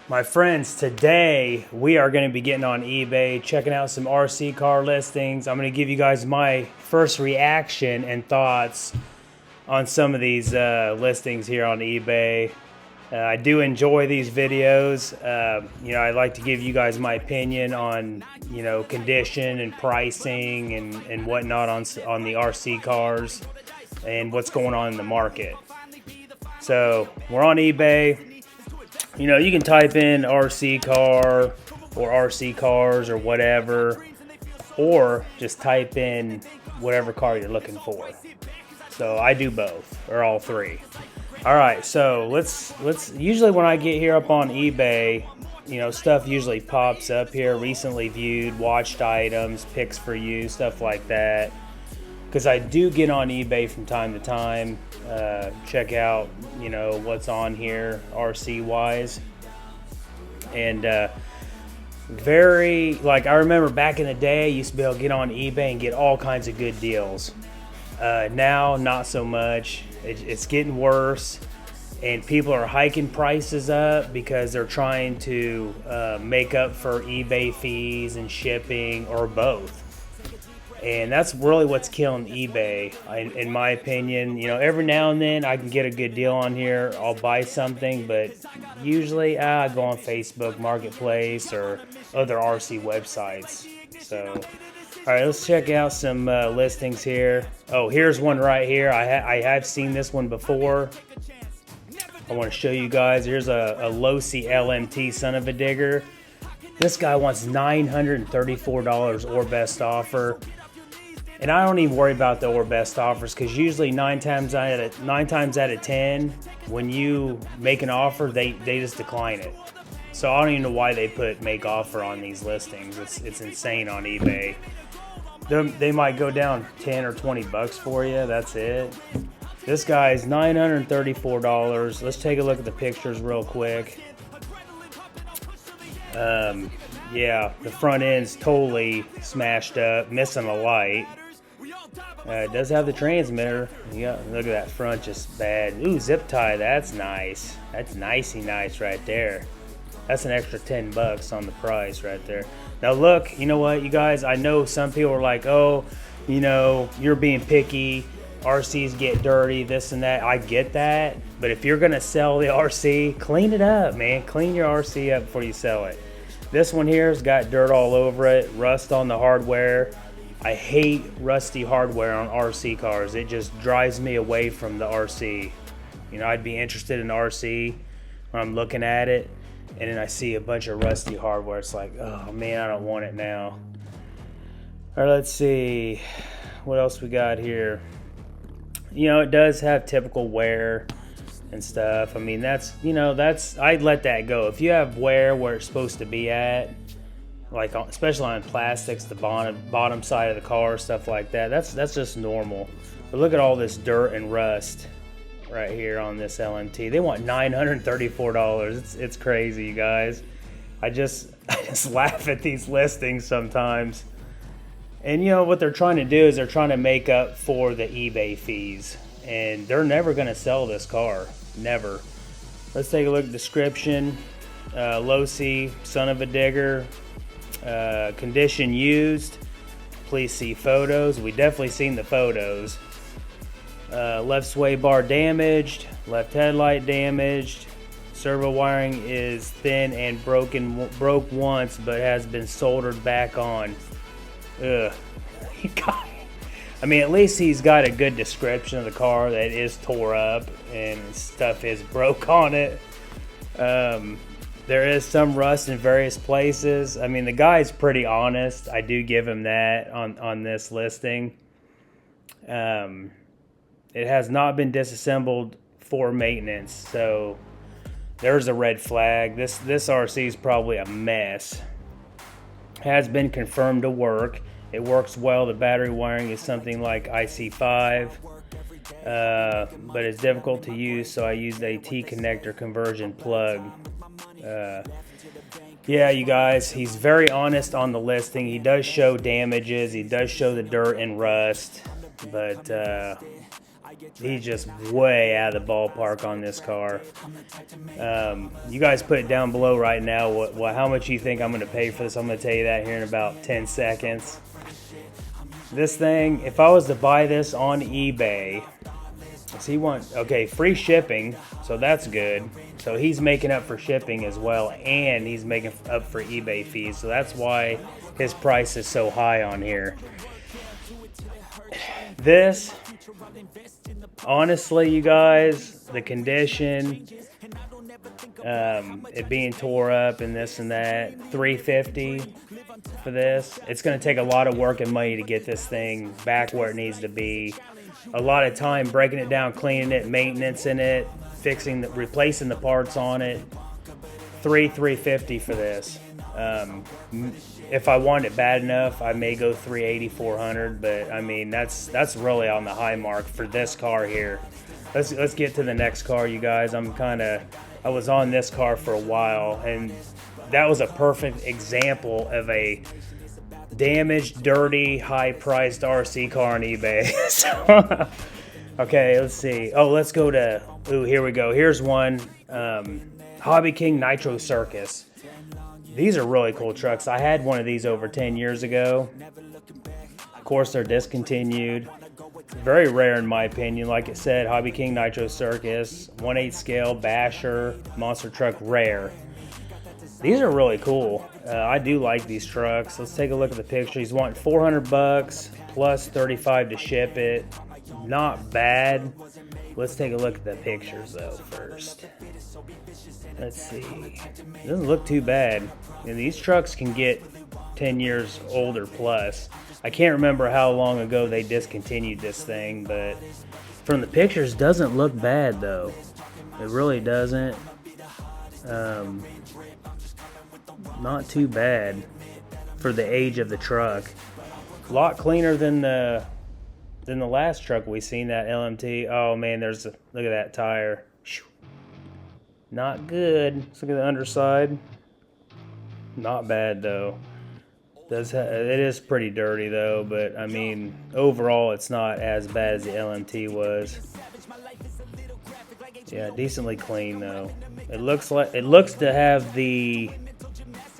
My friends, today we are going to be getting on eBay, checking out some RC car listings. I'm going to give you guys my first reaction and thoughts on some of these listings here on eBay. I do enjoy these videos. I like to give you guys my opinion on, condition and pricing and whatnot on the RC cars and what's going on in the market. So we're on eBay. You can type in RC car or RC cars or whatever, or just type in whatever car you're looking for. So I do both, or all three. All right, so let's usually when I get here up on eBay, stuff usually pops up here, recently viewed, watched items, picks for you, stuff like that. Because I do get on eBay from time to time, check out, what's on here RC wise. And I remember back in the day, I used to be able to get on eBay and get all kinds of good deals. Now, not so much. It's getting worse, and people are hiking prices up because they're trying to make up for eBay fees and shipping, or both. And that's really what's killing eBay, in my opinion. Every now and then I can get a good deal on here. I'll buy something, but usually I go on Facebook Marketplace or other RC websites. So, all right, let's check out some listings here. Oh, here's one right here. I have seen this one before. I want to show you guys. Here's a Losi LMT son of a digger. This guy wants $934 or best offer. And I don't even worry about the or best offers, because usually 9 times out of 10, when you make an offer, they just decline it. So I don't even know why they put make offer on these listings. It's insane on eBay. They might go down 10 or 20 bucks for you. That's it. This guy's $934. Let's take a look at the pictures real quick. Yeah, the front end's totally smashed up, missing a light. It does have the transmitter. Yeah, look at that front, just bad. Ooh, zip tie, that's nice. That's nicey nice right there. That's an extra 10 bucks on the price right there. Now look, you know what, you guys, I know some people are like, oh, you're being picky. RCs get dirty, this and that. I get that. But if you're gonna sell the RC, clean it up, man. Clean your RC up before you sell it. This one here has got dirt all over it, rust on the hardware. I hate rusty hardware on RC cars. It just drives me away from the RC. I'd be interested in RC when I'm looking at it, and then I see a bunch of rusty hardware. It's like, oh man, I don't want it now. All right, let's see. What else we got here? It does have typical wear and stuff. I mean, that's I'd let that go. If you have wear where it's supposed to be at, like especially on plastics, the bottom side of the car, stuff like that, that's just normal. But look at all this dirt and rust right here on this LMT. They want $934. It's crazy, you guys. I just laugh at these listings sometimes. And what they're trying to do is they're trying to make up for the eBay fees, and they're never going to sell this car. Never. Let's take a look at the description. Losi, son of a digger. Condition used. Please see photos. We definitely seen the photos. Left sway bar damaged. Left headlight damaged. Servo wiring is thin and broke once, but has been soldered back on. Ugh. I mean, at least he's got a good description of the car that is tore up and stuff is broke on it. There is some rust in various places. I mean, the guy's pretty honest. I do give him that on this listing. It has not been disassembled for maintenance, so there's a red flag. This RC is probably a mess. Has been confirmed to work. It works well. The battery wiring is something like IC5, but it's difficult to use, so I used a T-connector conversion plug. Yeah, you guys, he's very honest on the listing. He does show damages. He does show the dirt and rust, but he's just way out of the ballpark on this car. You guys put it down below right now how much you think I'm going to pay for this. I'm going to tell you that here in about 10 seconds. This thing, if I was to buy this on eBay, okay, free shipping, so that's good. So he's making up for shipping as well, and he's making up for eBay fees. So that's why his price is so high on here. This, honestly, you guys, the condition, it being tore up and this and that, $350 for this. It's going to take a lot of work and money to get this thing back where it needs to be. A lot of time breaking it down, cleaning it, maintenance in it, replacing the parts on it. $350 for this. If I want it bad enough, I may go $380, $400, but I mean that's really on the high mark for this car here. Let's get to the next car, you guys. I was on this car for a while, and that was a perfect example of a damaged, dirty, high-priced RC car on eBay. So, okay, let's see. Oh, let's go to, here we go. Here's one, HobbyKing Nitro Circus. These are really cool trucks. I had one of these over 10 years ago. Of course, they're discontinued. Very rare in my opinion. Like it said, HobbyKing Nitro Circus, 1/8 scale, basher, monster truck, rare. These are really cool. I do like these trucks. Let's take a look at the picture. He's wanting $400 plus $35 to ship it. Not bad. Let's take a look at the pictures though first. Let's see. Doesn't look too bad. And these trucks can get 10 years old or plus. I can't remember how long ago they discontinued this thing, but from the pictures, doesn't look bad though. It really doesn't. Not too bad for the age of the truck. A lot cleaner than the last truck we seen, that LMT. Oh man, look at that tire. Not good. Let's look at the underside. Not bad though. It is pretty dirty though, but I mean overall it's not as bad as the LMT was. Yeah, decently clean though. It looks to have the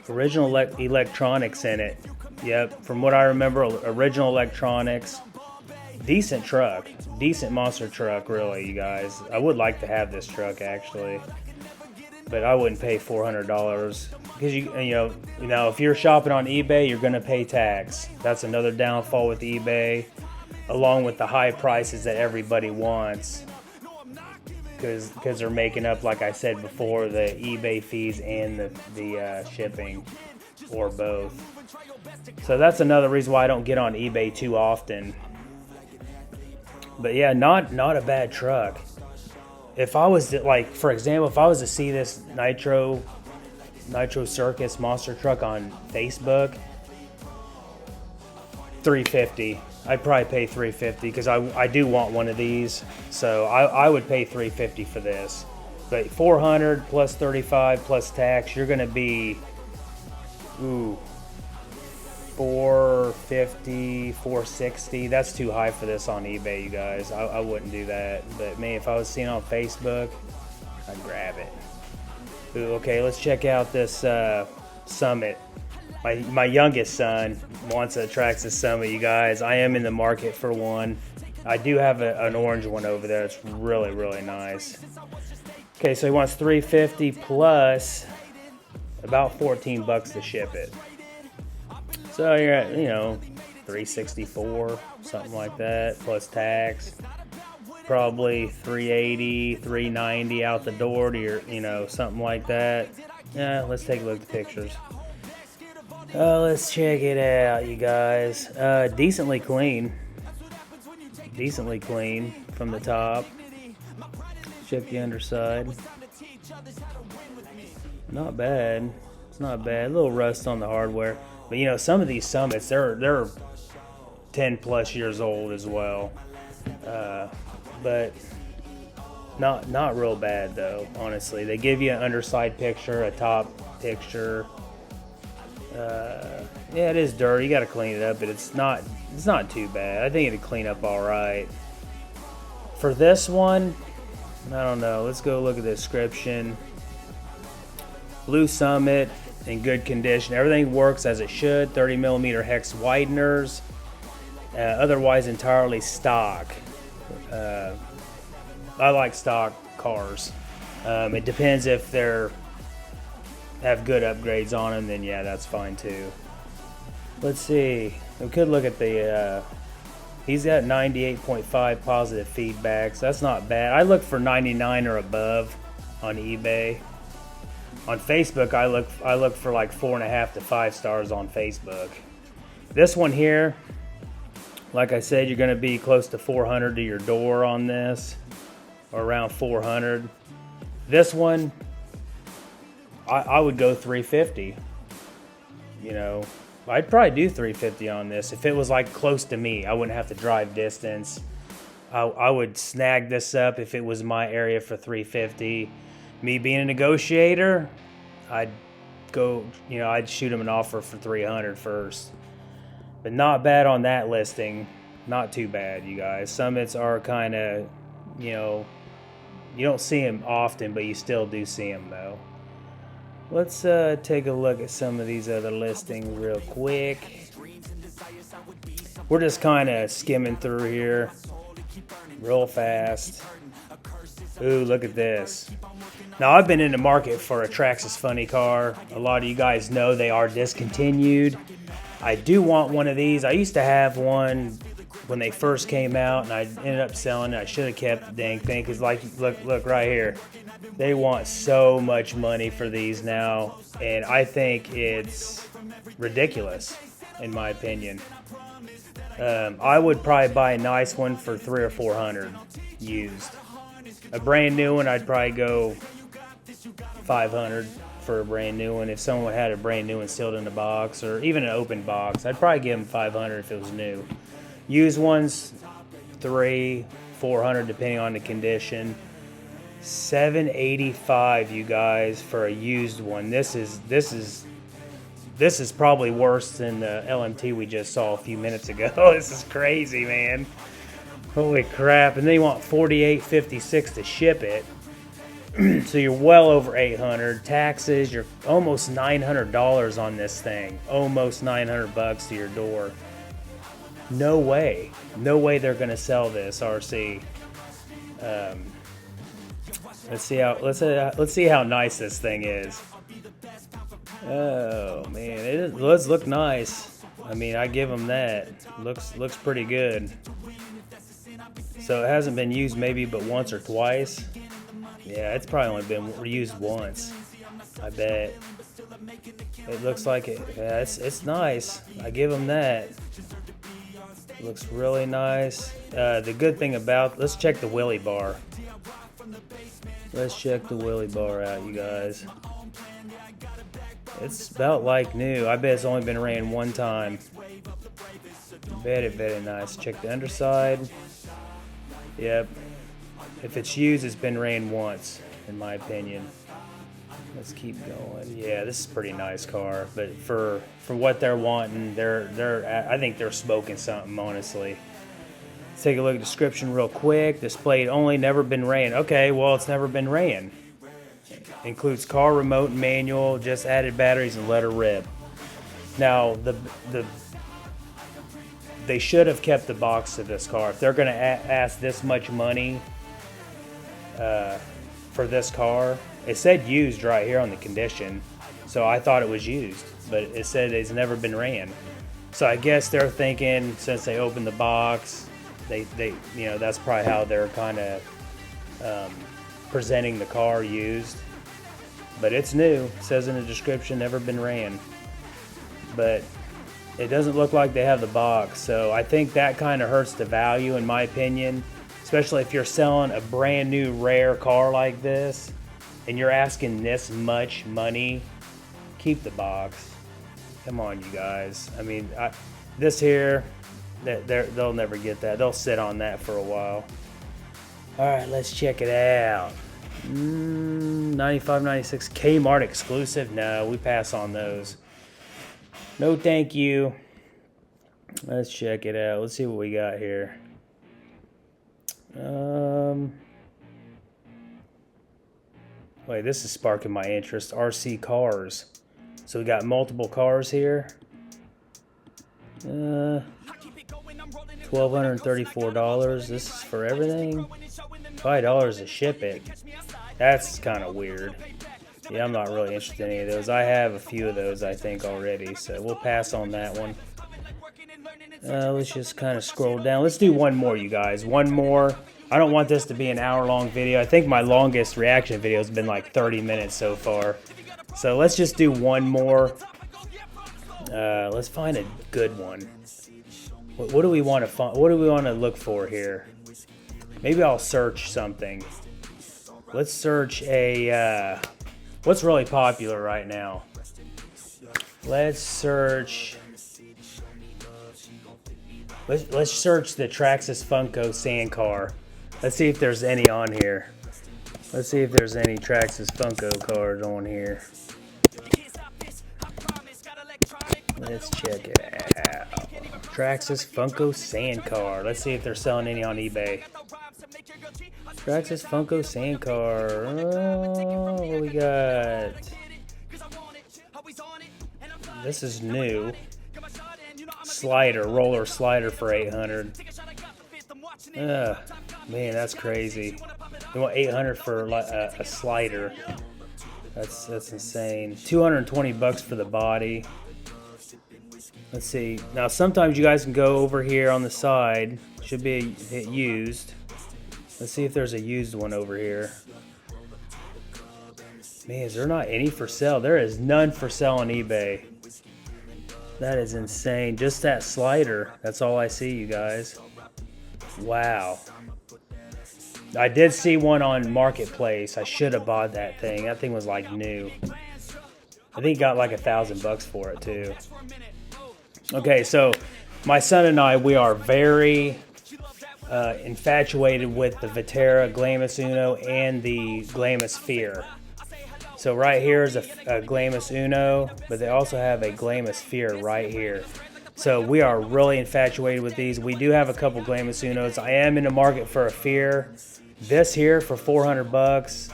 original electronics in it. Yep, from what I remember, original electronics. Decent truck, decent monster truck, really, you guys. I would like to have this truck actually, but I wouldn't pay $400 because you know if you're shopping on eBay, you're gonna pay tax. That's another downfall with eBay, along with the high prices that everybody wants, because they're making up, like I said before, the eBay fees and the shipping, or both. So that's another reason why I don't get on eBay too often. But yeah, not a bad truck. If I was to, like, for example, if I was to see this Nitro Circus monster truck on Facebook, $350. I'd probably pay $350 because I do want one of these. So I would pay $350 for this. But $400 plus $35 plus tax, you're gonna be $450, $460. That's too high for this on eBay, you guys. I wouldn't do that. But man, if I was seeing it on Facebook, I'd grab it. Okay, let's check out this Summit. My youngest son wants a Traxxas Summit, you guys. I am in the market for one. I do have an orange one over there. It's really, really nice. Okay, so he wants $350 plus about $14 to ship it. So you're at, $364, something like that, plus tax. Probably $380, $390 out the door to your, something like that. Yeah, let's take a look at the pictures. Let's check it out, you guys. Decently clean from the top. Check the underside. Not bad. It's not bad. A little rust on the hardware. But some of these Summits, they're 10 plus years old as well. But not real bad though, honestly. They give you an underside picture, a top picture. Yeah, it is dirty. You got to clean it up, but it's not too bad. I think it'd clean up all right. For this one, I don't know. Let's go look at the description. Blue Summit in good condition. Everything works as it should. 30mm hex wideners. Otherwise entirely stock. I like stock cars. It depends if they're have good upgrades on them, then yeah, that's fine too. Let's see. We could look at the he's got 98.5 positive feedback, so that's not bad. I look for 99 or above on eBay. On Facebook, I look for like 4.5 to 5 stars on Facebook. This one here, like I said, you're going to be close to 400 to your door on this, or around 400. This one, I would go 350. You know, I'd probably do 350 on this if it was like close to me. I wouldn't have to drive distance. I would snag this up if it was my area for 350. Me being a negotiator, I'd go, you know, I'd shoot him an offer for 300 first. But not bad on that listing. Not too bad, you guys. Summits are kind of, you know, you don't see them often, but you still do see them though. Let's take a look at some of these other listings real quick. We're just kind of skimming through here real fast. Ooh, look at this. Now, I've been in the market for a Traxxas Funny Car. A lot of you guys know they are discontinued. I do want one of these. I used to have one when they first came out, and I ended up selling it. I should have kept the dang thing, because like, look right here. They want so much money for these now, and I think it's ridiculous, in my opinion. I would probably buy a nice one for $300 or $400 used. A brand new one, I'd probably go $500 for a brand new one. If someone had a brand new one sealed in a box, or even an open box, I'd probably give them $500 if it was new. Used ones, $300, $400 depending on the condition. $785, you guys, for a used one. This is probably worse than the LMT we just saw a few minutes ago. This is crazy, man. Holy crap. And they want $48.56 to ship it. So you're well over $800. Taxes, you're almost $900 on this thing. Almost $900 to your door. No way. No way they're going to sell this RC. Let's see how nice this thing is. Oh man, it does look nice. I mean, I give them that. Looks pretty good. So it hasn't been used maybe but once or twice. Yeah, it's probably only been used once, I bet. It looks like it. Yeah, it's nice. I give them that. Looks really nice. The good thing about, let's check the wheelie bar. Let's check the wheelie bar out, you guys. It's about like new. I bet it's only been ran one time. Very nice. Check the underside. Yep. If it's used, it's been ran once, in my opinion. Let's keep going. Yeah, this is a pretty nice car, but for what they're wanting, I think they're smoking something, honestly. Let's take a look at the description real quick. Displayed only, never been ran. Okay, well, it's never been ran. Includes car remote and manual, just added batteries and letter rib. Now, they should have kept the box to this car. If they're going to ask this much money for this car, it said used right here on the condition, so I thought it was used, but it said it's never been ran. So I guess they're thinking, since they opened the box, they you know, that's probably how they're kind of presenting the car used. But it's new. It says in the description, never been ran. But it doesn't look like they have the box, so I think that kind of hurts the value, in my opinion. Especially if you're selling a brand new rare car like this, and you're asking this much money, keep the box. Come on, you guys. I mean, this here, they'll never get that. They'll sit on that for a while. All right, let's check it out. 95, 96 Kmart exclusive. No, we pass on those. No, thank you. Let's check it out. Let's see what we got here. Wait, this is sparking my interest. RC cars. So we got multiple cars here. $1,234. This is for everything. $5 to ship it. That's kind of weird. Yeah, I'm not really interested in any of those. I have a few of those, I think, already. So we'll pass on that one. Let's just kind of scroll down. Let's do one more, you guys. One more. I don't want this to be an hour-long video. I think my longest reaction video has been like 30 minutes so far. So let's just do one more. Let's find a good one. What do we want to find? What do we want to look for here? Maybe I'll search something. Let's search a... what's really popular right now? Let's search... Let's search the Traxxas Funco Sand Car. Let's see if there's any on here. Let's see if there's any Traxxas Funco cars on here. Let's check it out. Traxxas Funco Sand Car. Let's see if they're selling any on eBay. Traxxas Funco Sand Car. Oh, what we got? This is new. Slider, roller slider for 800. Man, that's crazy. They want 800 for a slider. That's insane. 220 bucks for the body. Let's see. Now sometimes you guys can go over here on the side. Should be hit used. Let's see if there's a used one over here. Man, is there not any for sale? There is none for sale on eBay. That is insane. Just that slider. That's all I see, you guys. Wow. I did see one on Marketplace. I should have bought that thing. That thing was like new. I think got like $1,000 for it too. Okay, so my son and I, we are very infatuated with the Vaterra Glamis Uno and the Glamis Fear. So right here is a Glamis Uno, but they also have a Glamis Fear right here. So we are really infatuated with these. We do have a couple Glamis Unos. I am in the market for a Fear. This here for 400 bucks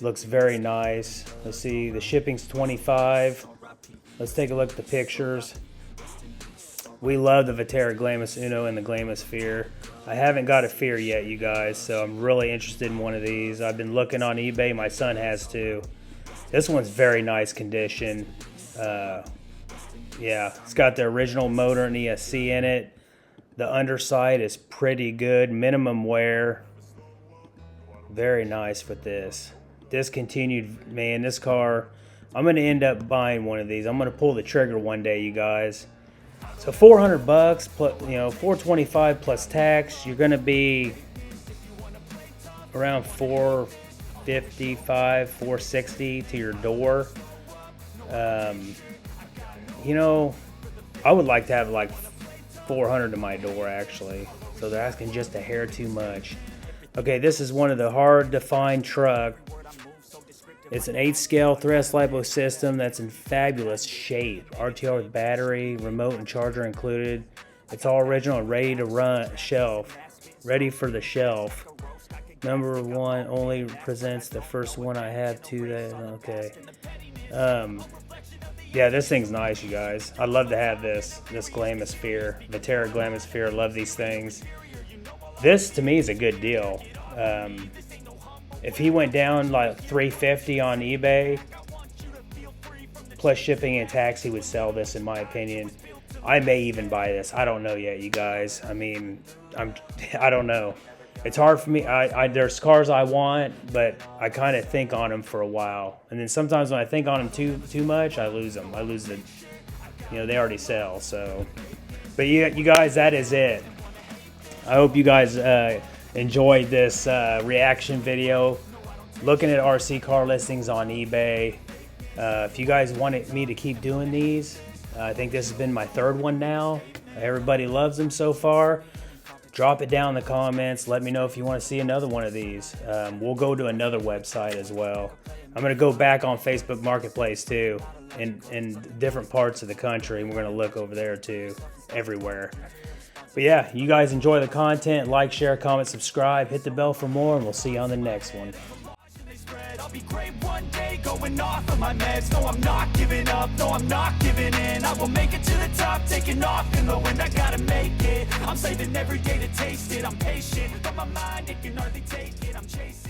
looks very nice. Let's see, the shipping's 25. Let's take a look at the pictures. We love the Vaterra Glamis Uno and the Glamis Fear. I haven't got a Fear yet, you guys, so I'm really interested in one of these. I've been looking on eBay. My son has too. This one's very nice condition. Yeah, it's got the original motor and ESC in it. The underside is pretty good. Minimum wear. Very nice with this. Discontinued, man, this car, I'm going to end up buying one of these. I'm going to pull the trigger one day, you guys. So 400 bucks, plus, you know, 425 plus tax, you're going to be around 455, 460 to your door. You know, I would like to have like 400 to my door actually. So they're asking just a hair too much. Okay, this is one of the hard to find truck. It's an 8-scale thrust lipo system that's in fabulous shape. RTR with battery, remote and charger included. It's all original and ready to run shelf. Ready for the shelf. Number one only presents the first one I have to that. Okay. Yeah, this thing's nice, you guys. I'd love to have this Glamis Fear. Vaterra Glamis Fear. Love these things. This to me is a good deal. If he went down like $350 on eBay, plus shipping and tax, he would sell this in my opinion. I may even buy this. I don't know yet, you guys. I mean, I don't know. It's hard for me. There's cars I want, but I kind of think on them for a while. And then sometimes when I think on them too much, I lose them. I lose the, you know, they already sell. So, but you guys, that is it. I hope you guys enjoyed this reaction video. Looking at RC car listings on eBay. If you guys wanted me to keep doing these, I think this has been my third one now. Everybody loves them so far. Drop it down in the comments. Let me know if you want to see another one of these. We'll go to another website as well. I'm going to go back on Facebook Marketplace too, in different parts of the country. We're going to look over there too, everywhere. But yeah, you guys enjoy the content. Like, share, comment, subscribe. Hit the bell for more, and we'll see you on the next one. I'll be great one day, going off of my meds. No, I'm not giving up, no, I'm not giving in. I will make it to the top, taking off in the wind. I gotta make it, I'm saving every day to taste it. I'm patient, but my mind, it can hardly take it. I'm chasing